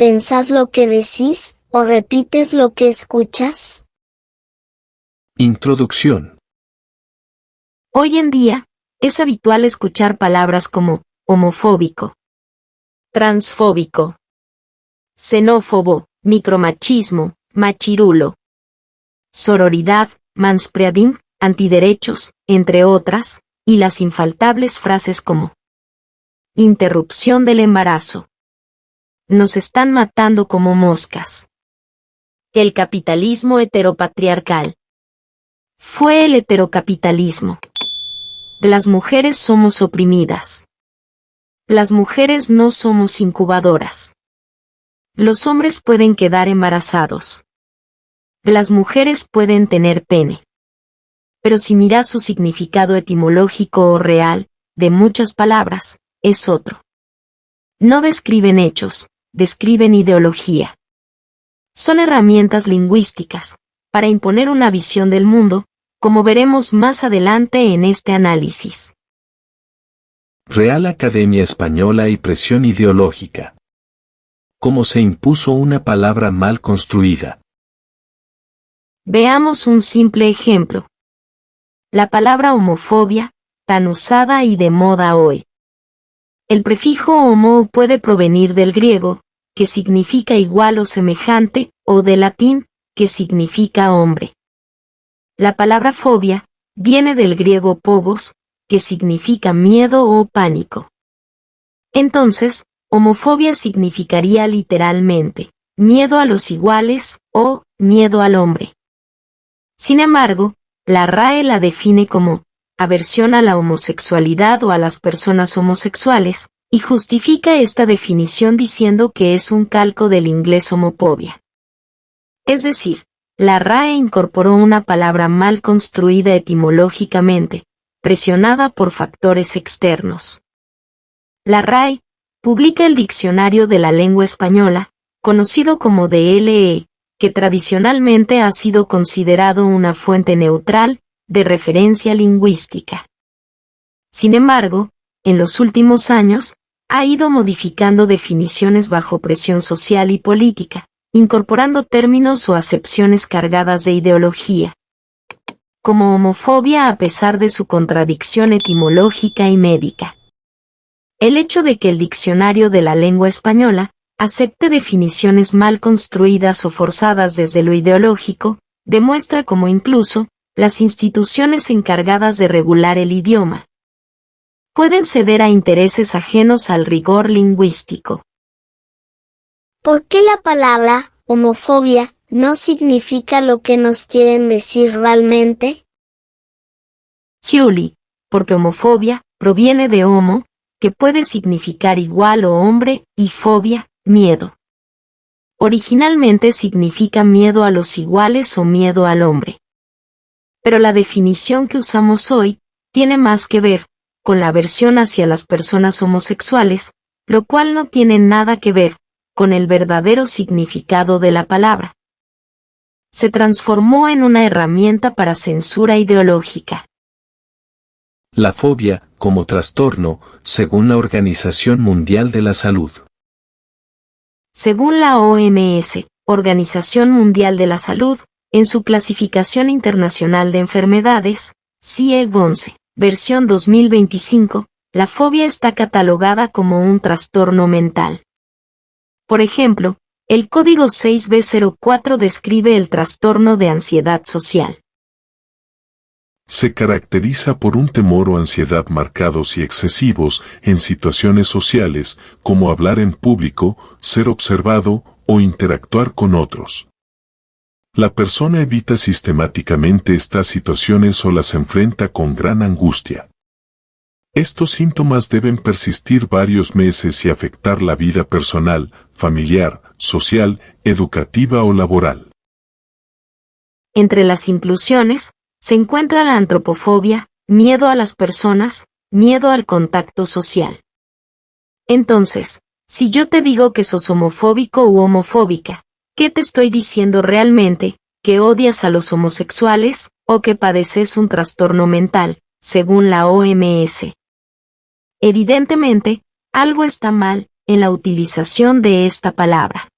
¿Pensás lo que decís o repites lo que escuchas? Introducción. Hoy en día, es habitual escuchar palabras como homofóbico, transfóbico, xenófobo, micromachismo, machirulo, sororidad, manspreading, antiderechos, entre otras, y las infaltables frases como interrupción del embarazo. Nos están matando como moscas. El capitalismo heteropatriarcal. Fue el heterocapitalismo. Las mujeres somos oprimidas. Las mujeres no somos incubadoras. Los hombres pueden quedar embarazados. Las mujeres pueden tener pene. Pero si miras su significado etimológico o real, de muchas palabras, es otro. No describen hechos, describen ideología. Son herramientas lingüísticas, para imponer una visión del mundo, como veremos más adelante en este análisis. Real Academia Española y presión ideológica. ¿Cómo se impuso una palabra mal construida? Veamos un simple ejemplo. La palabra homofobia, tan usada y de moda hoy. El prefijo homo puede provenir del griego, que significa igual o semejante, o del latín, que significa hombre. La palabra fobia viene del griego phobos, que significa miedo o pánico. Entonces, homofobia significaría literalmente, miedo a los iguales, o miedo al hombre. Sin embargo, la RAE la define como aversión a la homosexualidad o a las personas homosexuales, y justifica esta definición diciendo que es un calco del inglés homofobia. Es decir, la RAE incorporó una palabra mal construida etimológicamente, presionada por factores externos. La RAE publica el Diccionario de la Lengua Española, conocido como DLE, que tradicionalmente ha sido considerado una fuente neutral de referencia lingüística. Sin embargo, en los últimos años, ha ido modificando definiciones bajo presión social y política, incorporando términos o acepciones cargadas de ideología, como homofobia a pesar de su contradicción etimológica y médica. El hecho de que el Diccionario de la Lengua Española acepte definiciones mal construidas o forzadas desde lo ideológico, demuestra cómo incluso las instituciones encargadas de regular el idioma pueden ceder a intereses ajenos al rigor lingüístico. ¿Por qué la palabra homofobia no significa lo que nos quieren decir realmente? Julie, porque homofobia proviene de homo, que puede significar igual o hombre, y fobia, miedo. Originalmente significa miedo a los iguales o miedo al hombre. Pero la definición que usamos hoy tiene más que ver con la aversión hacia las personas homosexuales, lo cual no tiene nada que ver con el verdadero significado de la palabra. Se transformó en una herramienta para censura ideológica. La fobia, como trastorno, según la Organización Mundial de la Salud. Según la OMS, Organización Mundial de la Salud, en su clasificación internacional de enfermedades, CIE-11, versión 2025, la fobia está catalogada como un trastorno mental. Por ejemplo, el código 6B04 describe el trastorno de ansiedad social. Se caracteriza por un temor o ansiedad marcados y excesivos en situaciones sociales, como hablar en público, ser observado o interactuar con otros. La persona evita sistemáticamente estas situaciones o las enfrenta con gran angustia. Estos síntomas deben persistir varios meses y afectar la vida personal, familiar, social, educativa o laboral. Entre las inclusiones, se encuentra la antropofobia, miedo a las personas, miedo al contacto social. Entonces, si yo te digo que sos homofóbico u homofóbica, ¿qué te estoy diciendo realmente? ¿Que odias a los homosexuales, o que padeces un trastorno mental, según la OMS? Evidentemente, algo está mal en la utilización de esta palabra.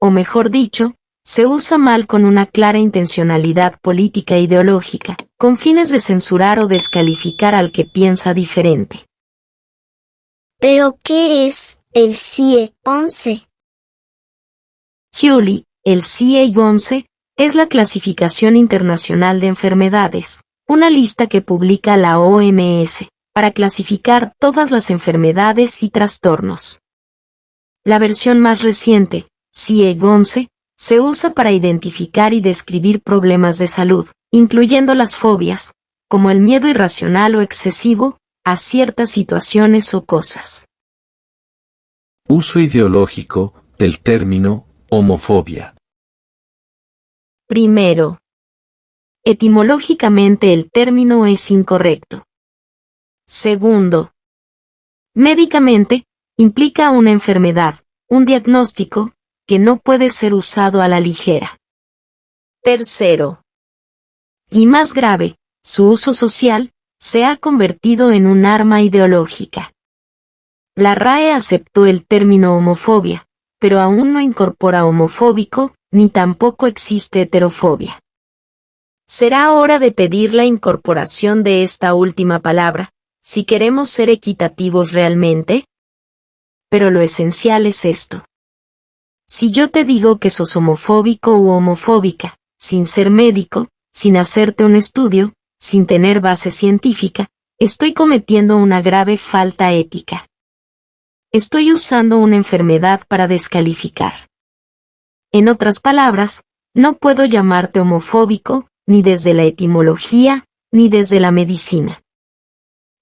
o mejor dicho, se usa mal con una clara intencionalidad política e ideológica, con fines de censurar o descalificar al que piensa diferente. ¿Pero qué es el CIE 11? Julie, el CIE-11 es la Clasificación Internacional de Enfermedades, una lista que publica la OMS, para clasificar todas las enfermedades y trastornos. La versión más reciente, CIE-11, se usa para identificar y describir problemas de salud, incluyendo las fobias, como el miedo irracional o excesivo a ciertas situaciones o cosas. Uso ideológico del término homofobia. Primero, etimológicamente el término es incorrecto. Segundo, médicamente, implica una enfermedad, un diagnóstico, que no puede ser usado a la ligera. Tercero, y más grave, su uso social, se ha convertido en un arma ideológica. La RAE aceptó el término homofobia, pero aún no incorpora homofóbico, ni tampoco existe heterofobia. Será hora de pedir la incorporación de esta última palabra, si queremos ser equitativos realmente. Pero lo esencial es esto. Si yo te digo que sos homofóbico u homofóbica, sin ser médico, sin hacerte un estudio, sin tener base científica, estoy cometiendo una grave falta ética. Estoy usando una enfermedad para descalificar. En otras palabras, no puedo llamarte homofóbico, ni desde la etimología, ni desde la medicina.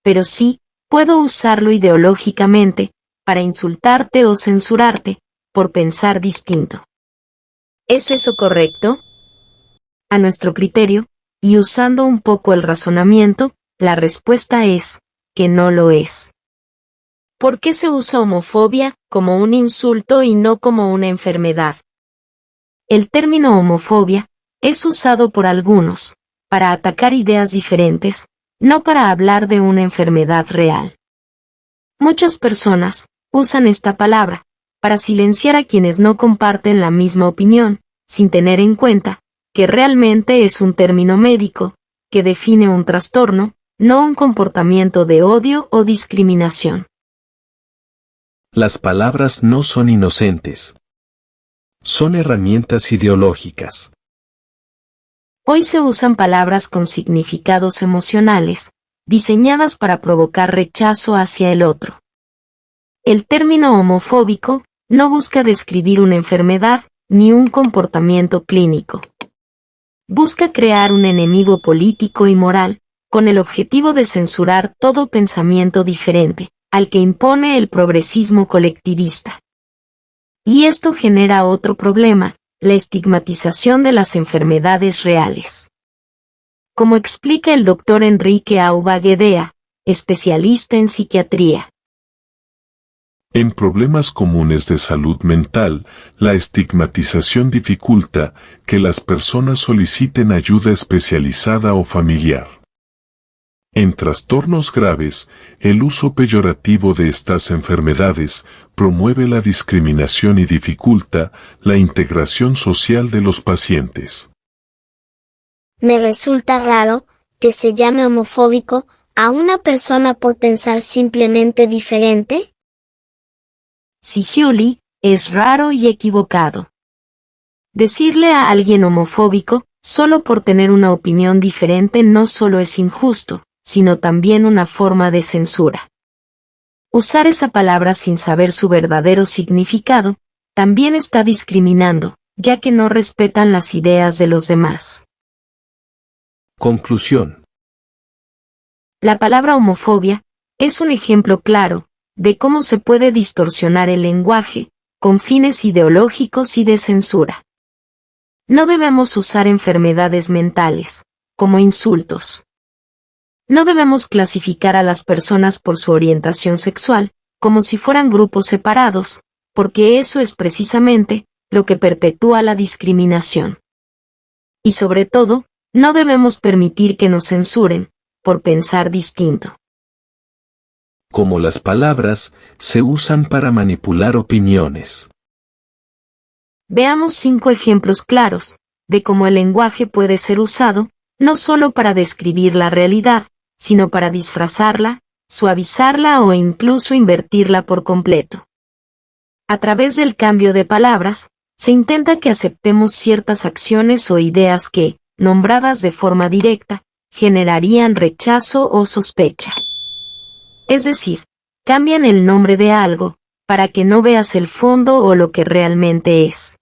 Pero sí, puedo usarlo ideológicamente, para insultarte o censurarte, por pensar distinto. ¿Es eso correcto? A nuestro criterio, y usando un poco el razonamiento, la respuesta es, que no lo es. ¿Por qué se usa homofobia como un insulto y no como una enfermedad? El término homofobia es usado por algunos, para atacar ideas diferentes, no para hablar de una enfermedad real. Muchas personas usan esta palabra para silenciar a quienes no comparten la misma opinión, sin tener en cuenta que realmente es un término médico, que define un trastorno, no un comportamiento de odio o discriminación. Las palabras no son inocentes. Son herramientas ideológicas. Hoy se usan palabras con significados emocionales, diseñadas para provocar rechazo hacia el otro. El término homofóbico no busca describir una enfermedad ni un comportamiento clínico. Busca crear un enemigo político y moral, con el objetivo de censurar todo pensamiento diferente, al que impone el progresismo colectivista. Y esto genera otro problema, la estigmatización de las enfermedades reales. Como explica el Dr. Enrique Auba Guedea, especialista en psiquiatría. En problemas comunes de salud mental, la estigmatización dificulta que las personas soliciten ayuda especializada o familiar. En trastornos graves, el uso peyorativo de estas enfermedades promueve la discriminación y dificulta la integración social de los pacientes. Me resulta raro que se llame homofóbico a una persona por pensar simplemente diferente. Si Julie, es raro y equivocado. Decirle a alguien homofóbico, solo por tener una opinión diferente no solo es injusto, sino también una forma de censura. Usar esa palabra sin saber su verdadero significado, también está discriminando, ya que no respetan las ideas de los demás. Conclusión. La palabra homofobia es un ejemplo claro de cómo se puede distorsionar el lenguaje, con fines ideológicos y de censura. No debemos usar enfermedades mentales, como insultos. No debemos clasificar a las personas por su orientación sexual, como si fueran grupos separados, porque eso es precisamente lo que perpetúa la discriminación. Y sobre todo, no debemos permitir que nos censuren, por pensar distinto. Como las palabras se usan para manipular opiniones. Veamos 5 ejemplos claros de cómo el lenguaje puede ser usado, no solo para describir la realidad, sino para disfrazarla, suavizarla o incluso invertirla por completo. A través del cambio de palabras, se intenta que aceptemos ciertas acciones o ideas que, nombradas de forma directa, generarían rechazo o sospecha. Es decir, cambian el nombre de algo, para que no veas el fondo o lo que realmente es.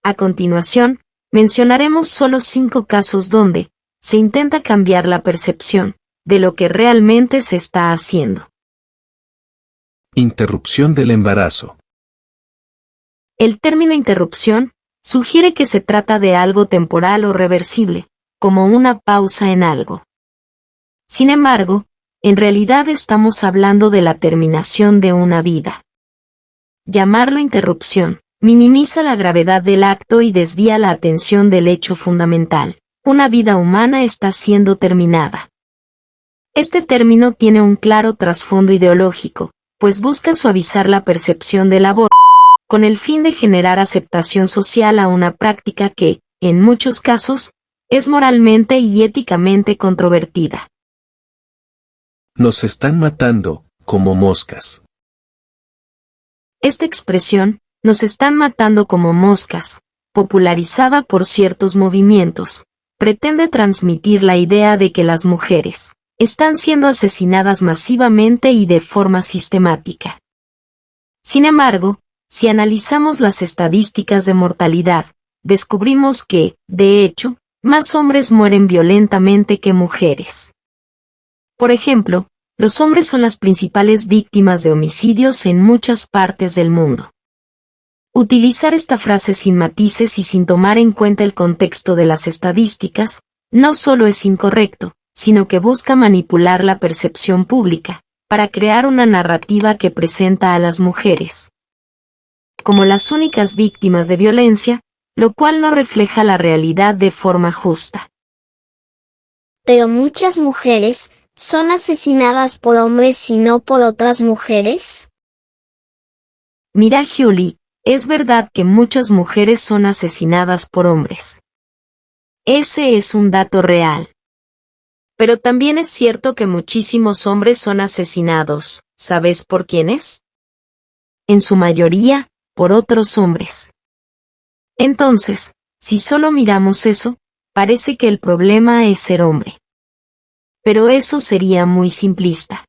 A continuación, mencionaremos solo 5 casos donde se intenta cambiar la percepción de lo que realmente se está haciendo. Interrupción del embarazo. El término interrupción sugiere que se trata de algo temporal o reversible, como una pausa en algo. Sin embargo, en realidad estamos hablando de la terminación de una vida. Llamarlo interrupción minimiza la gravedad del acto y desvía la atención del hecho fundamental. Una vida humana está siendo terminada. Este término tiene un claro trasfondo ideológico, pues busca suavizar la percepción del aborto, con el fin de generar aceptación social a una práctica que, en muchos casos, es moralmente y éticamente controvertida. Nos están matando, como moscas. Esta expresión, nos están matando como moscas, popularizada por ciertos movimientos, pretende transmitir la idea de que las mujeres están siendo asesinadas masivamente y de forma sistemática. Sin embargo, si analizamos las estadísticas de mortalidad, descubrimos que, de hecho, más hombres mueren violentamente que mujeres. Por ejemplo, los hombres son las principales víctimas de homicidios en muchas partes del mundo. Utilizar esta frase sin matices y sin tomar en cuenta el contexto de las estadísticas, no solo es incorrecto, sino que busca manipular la percepción pública, para crear una narrativa que presenta a las mujeres como las únicas víctimas de violencia, lo cual no refleja la realidad de forma justa. Pero muchas mujeres son asesinadas por hombres y no por otras mujeres. Mira, Julie, es verdad que muchas mujeres son asesinadas por hombres. Ese es un dato real. Pero también es cierto que muchísimos hombres son asesinados, ¿sabes por quiénes? En su mayoría, por otros hombres. Entonces, si solo miramos eso, parece que el problema es ser hombre. Pero eso sería muy simplista.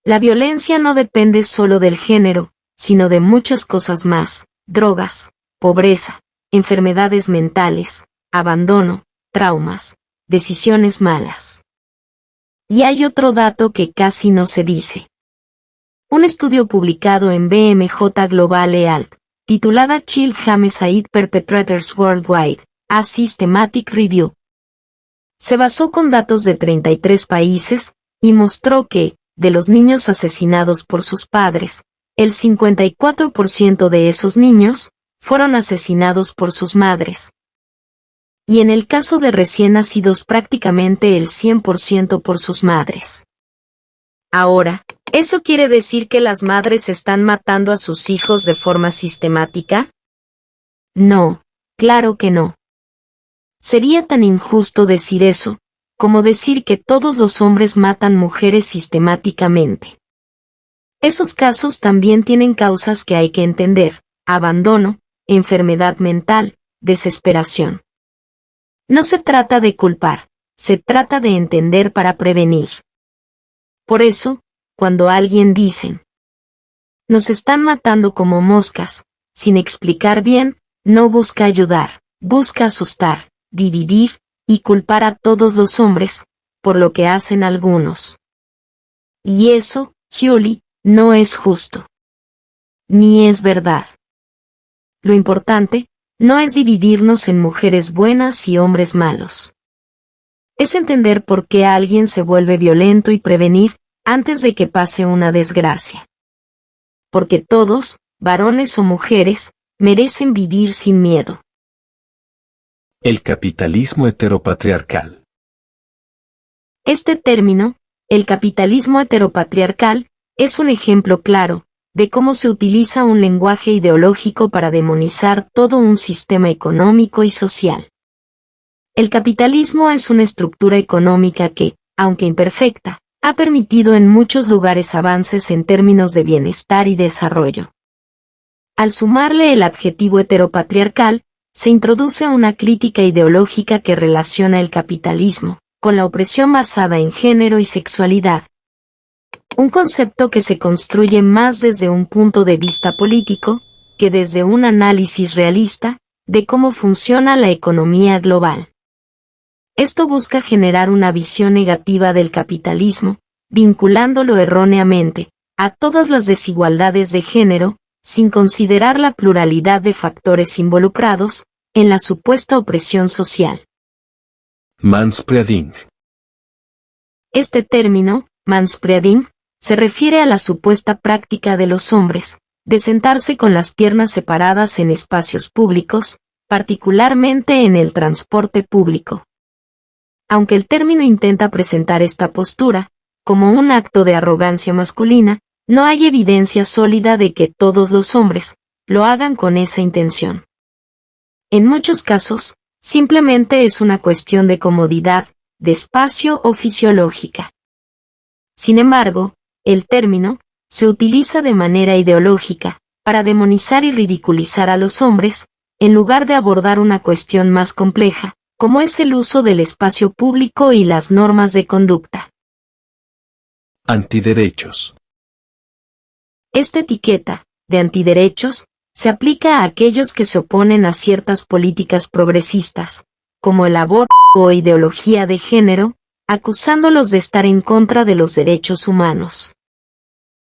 La violencia no depende solo del género, sino de muchas cosas más: drogas, pobreza, enfermedades mentales, abandono, traumas, decisiones malas. Y hay otro dato que casi no se dice. Un estudio publicado en BMJ Global et titulada Child Homicide Perpetrators Worldwide, a Systematic Review, se basó con datos de 33 países, y mostró que, de los niños asesinados por sus padres, el 54% de esos niños fueron asesinados por sus madres. Y en el caso de recién nacidos prácticamente el 100% por sus madres. Ahora, ¿eso quiere decir que las madres están matando a sus hijos de forma sistemática? No, claro que no. Sería tan injusto decir eso, como decir que todos los hombres matan mujeres sistemáticamente. Esos casos también tienen causas que hay que entender: abandono, enfermedad mental, desesperación. No se trata de culpar, se trata de entender para prevenir. Por eso, cuando alguien dice, nos están matando como moscas, sin explicar bien, no busca ayudar, busca asustar, dividir, y culpar a todos los hombres, por lo que hacen algunos. Y eso, Julie, no es justo. Ni es verdad. Lo importante, no es dividirnos en mujeres buenas y hombres malos. Es entender por qué alguien se vuelve violento y prevenir, antes de que pase una desgracia. Porque todos, varones o mujeres, merecen vivir sin miedo. El capitalismo heteropatriarcal. Este término, el capitalismo heteropatriarcal, es un ejemplo claro de cómo se utiliza un lenguaje ideológico para demonizar todo un sistema económico y social. El capitalismo es una estructura económica que, aunque imperfecta, ha permitido en muchos lugares avances en términos de bienestar y desarrollo. Al sumarle el adjetivo heteropatriarcal, se introduce una crítica ideológica que relaciona el capitalismo con la opresión basada en género y sexualidad. Un concepto que se construye más desde un punto de vista político que desde un análisis realista de cómo funciona la economía global. Esto busca generar una visión negativa del capitalismo, vinculándolo erróneamente a todas las desigualdades de género, sin considerar la pluralidad de factores involucrados en la supuesta opresión social. Manspreading. Este término, manspreading, se refiere a la supuesta práctica de los hombres de sentarse con las piernas separadas en espacios públicos, particularmente en el transporte público. Aunque el término intenta presentar esta postura como un acto de arrogancia masculina, no hay evidencia sólida de que todos los hombres lo hagan con esa intención. En muchos casos, simplemente es una cuestión de comodidad, de espacio o fisiológica. Sin embargo, el término se utiliza de manera ideológica para demonizar y ridiculizar a los hombres, en lugar de abordar una cuestión más compleja, como es el uso del espacio público y las normas de conducta. Antiderechos. Esta etiqueta, de antiderechos, se aplica a aquellos que se oponen a ciertas políticas progresistas, como el aborto o ideología de género, acusándolos de estar en contra de los derechos humanos.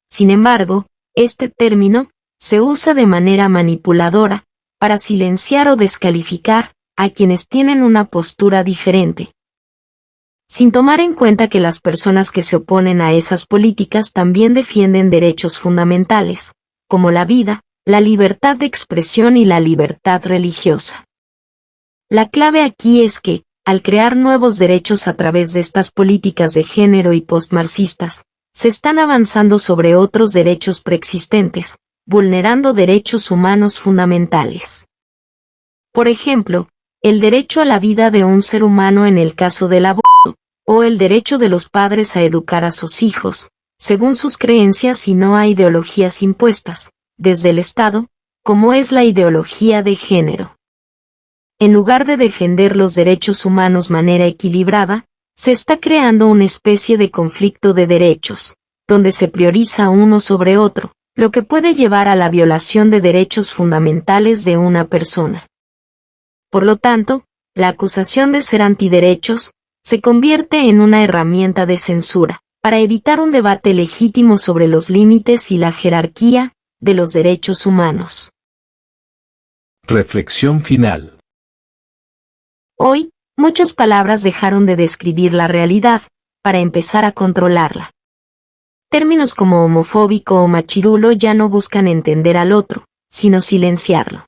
Sin embargo, este término se usa de manera manipuladora para silenciar o descalificar a quienes tienen una postura diferente, sin tomar en cuenta que las personas que se oponen a esas políticas también defienden derechos fundamentales, como la vida, la libertad de expresión y la libertad religiosa. La clave aquí es que, al crear nuevos derechos a través de estas políticas de género y postmarxistas, se están avanzando sobre otros derechos preexistentes, vulnerando derechos humanos fundamentales. Por ejemplo, el derecho a la vida de un ser humano en el caso del aborto, o el derecho de los padres a educar a sus hijos, según sus creencias y no a ideologías impuestas, desde el Estado, como es la ideología de género. En lugar de defender los derechos humanos de manera equilibrada, se está creando una especie de conflicto de derechos, donde se prioriza uno sobre otro, lo que puede llevar a la violación de derechos fundamentales de una persona. Por lo tanto, la acusación de ser antiderechos se convierte en una herramienta de censura, para evitar un debate legítimo sobre los límites y la jerarquía de los derechos humanos. Reflexión final. Hoy, muchas palabras dejaron de describir la realidad, para empezar a controlarla. Términos como homofóbico o machirulo ya no buscan entender al otro, sino silenciarlo.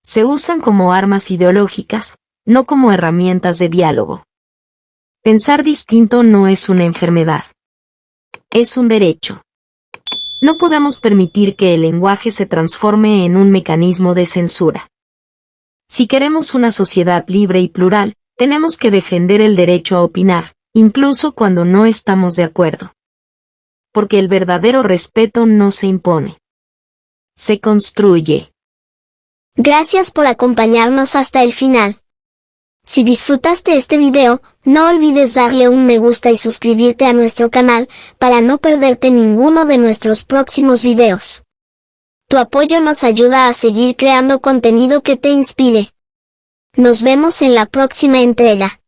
Se usan como armas ideológicas, no como herramientas de diálogo. Pensar distinto no es una enfermedad. Es un derecho. No podemos permitir que el lenguaje se transforme en un mecanismo de censura. Si queremos una sociedad libre y plural, tenemos que defender el derecho a opinar, incluso cuando no estamos de acuerdo. Porque el verdadero respeto no se impone. Se construye. Gracias por acompañarnos hasta el final. Si disfrutaste este video, no olvides darle un me gusta y suscribirte a nuestro canal, para no perderte ninguno de nuestros próximos videos. Tu apoyo nos ayuda a seguir creando contenido que te inspire. Nos vemos en la próxima entrega.